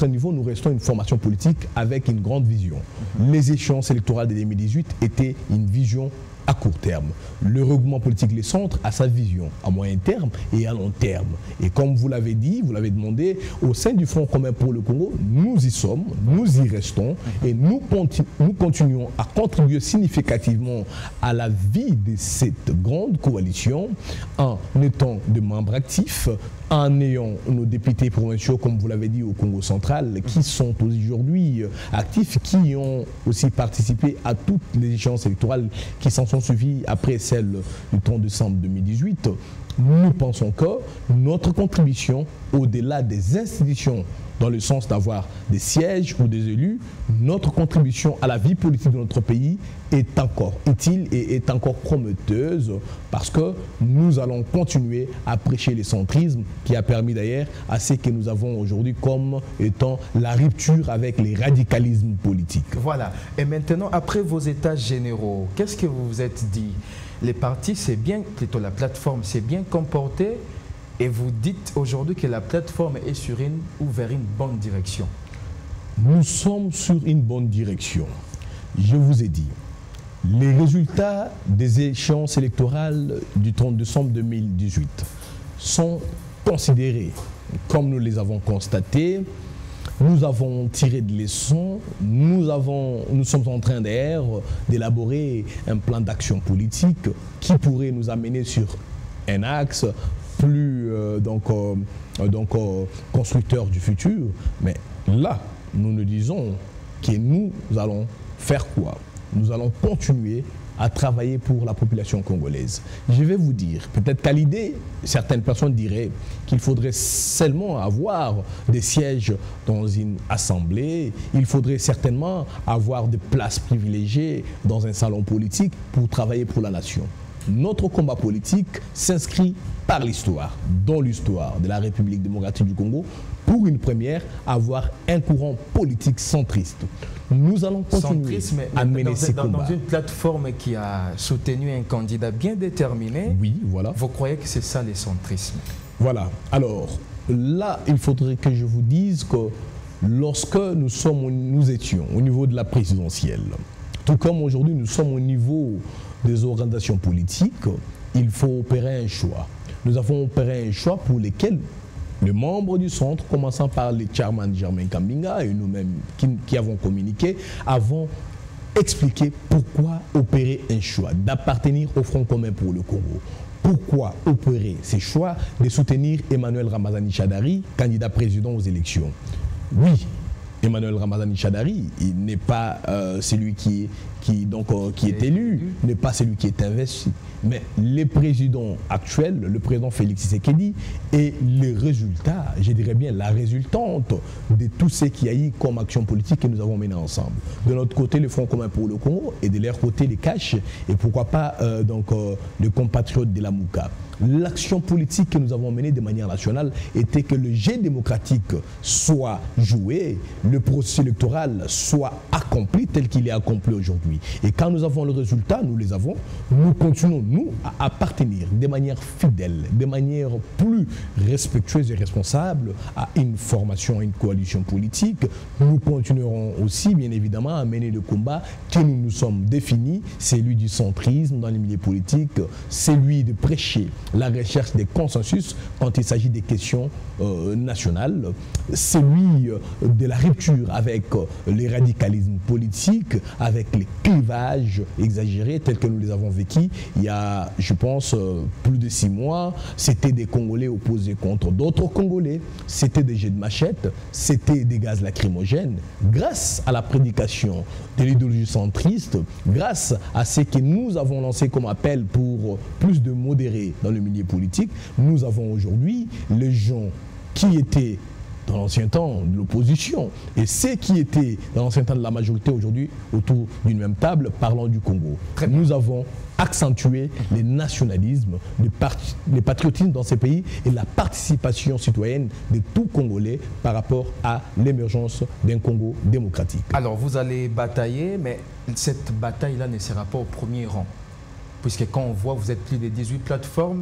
certain niveau, nous restons une formation politique avec une grande vision. Les échéances électorales de 2018 étaient une vision à court terme. Le regroupement politique Les Centres a sa vision à moyen terme et à long terme. Et comme vous l'avez dit, vous l'avez demandé, au sein du Front commun pour le Congo, nous y sommes, nous y restons et nous continuons à contribuer significativement à la vie de cette grande coalition en étant des membres actifs, en ayant nos députés provinciaux, comme vous l'avez dit, au Congo central, qui sont aujourd'hui actifs, qui ont aussi participé à toutes les échéances électorales qui s'en sont suivies après celle du 30 décembre 2018. Nous pensons que notre contribution, au-delà des institutions, dans le sens d'avoir des sièges ou des élus, notre contribution à la vie politique de notre pays est encore utile et est encore prometteuse parce que nous allons continuer à prêcher le centrisme qui a permis d'ailleurs à ce que nous avons aujourd'hui comme étant la rupture avec les radicalismes politiques. Voilà. Et maintenant, après vos états généraux, qu'est-ce que vous vous êtes dit? Les partis, c'est bien, plutôt la plateforme s'est bien comportée. Et vous dites aujourd'hui que la plateforme est sur une ou vers une bonne direction. Nous sommes sur une bonne direction. Je vous ai dit, les résultats des échéances électorales du 30 décembre 2018 sont considérés comme nous les avons constatés. Nous avons tiré des leçons, nous sommes en train d'ailleurs d'élaborer un plan d'action politique qui pourrait nous amener sur un axe plus constructeur du futur. Mais là, nous nous disons que nous allons faire quoi? Nous allons continuer à travailler pour la population congolaise. Je vais vous dire, peut-être qu'à l'idée, certaines personnes diraient qu'il faudrait seulement avoir des sièges dans une assemblée, il faudrait certainement avoir des places privilégiées dans un salon politique pour travailler pour la nation. Notre combat politique s'inscrit par l'histoire, dans l'histoire de la République démocratique du Congo, pour une première, avoir un courant politique centriste. Nous allons continuer à mener ces combats. Dans une plateforme qui a soutenu un candidat bien déterminé, oui, voilà. Vous croyez que c'est ça le centrisme? Voilà. Alors, là, il faudrait que je vous dise que lorsque nous étions au niveau de la présidentielle, tout comme aujourd'hui nous sommes au niveau des organisations politiques, il faut opérer un choix. Nous avons opéré un choix pour lequel les membres du centre, commençant par le chairman Germain Kambinga et nous-mêmes qui avons communiqué, avons expliqué pourquoi opérer un choix d'appartenir au Front commun pour le Congo. Pourquoi opérer ces choix de soutenir Emmanuel Ramazani Shadary, candidat président aux élections? Oui, Emmanuel Ramazani Shadary, il n'est pas celui qui est élu, n'est pas celui qui est investi. Mais les présidents actuels, le président Félix Tshisekedi, et les résultats, je dirais bien la résultante de tout ce qu'il y a eu comme action politique que nous avons mené ensemble. De notre côté, le Front commun pour le Congo, et de leur côté, les CACH, et pourquoi pas les compatriotes de la Mouka. L'action politique que nous avons menée de manière nationale était que le jeu démocratique soit joué, le processus électoral soit accompli tel qu'il est accompli aujourd'hui. Et quand nous avons le résultat, nous les avons, nous continuons, nous, à appartenir de manière fidèle, de manière plus respectueuse et responsable à une formation, à une coalition politique. Nous continuerons aussi, bien évidemment, à mener le combat que nous nous sommes définis, celui du centrisme dans les milieux politiques, celui de prêcher la recherche des consensus quand il s'agit des questions nationales, celui de la rupture avec les radicalismes politiques, avec les clivages exagérés tels que nous les avons vécus il y a, je pense, plus de 6 mois. C'était des Congolais opposés contre d'autres Congolais, c'était des jets de machette, c'était des gaz lacrymogènes. Grâce à la prédication de l'idéologie centriste, grâce à ce que nous avons lancé comme appel pour plus de modérés dans le milieu politique, nous avons aujourd'hui les gens qui étaient dans l'ancien temps de l'opposition et ceux qui étaient dans l'ancien temps de la majorité aujourd'hui autour d'une même table parlant du Congo. Nous avons accentué les nationalismes, le patriotisme dans ces pays et la participation citoyenne de tout Congolais par rapport à l'émergence d'un Congo démocratique. Alors vous allez batailler, mais cette bataille-là ne sera pas au premier rang. Puisque quand on voit, vous êtes plus de 18 plateformes.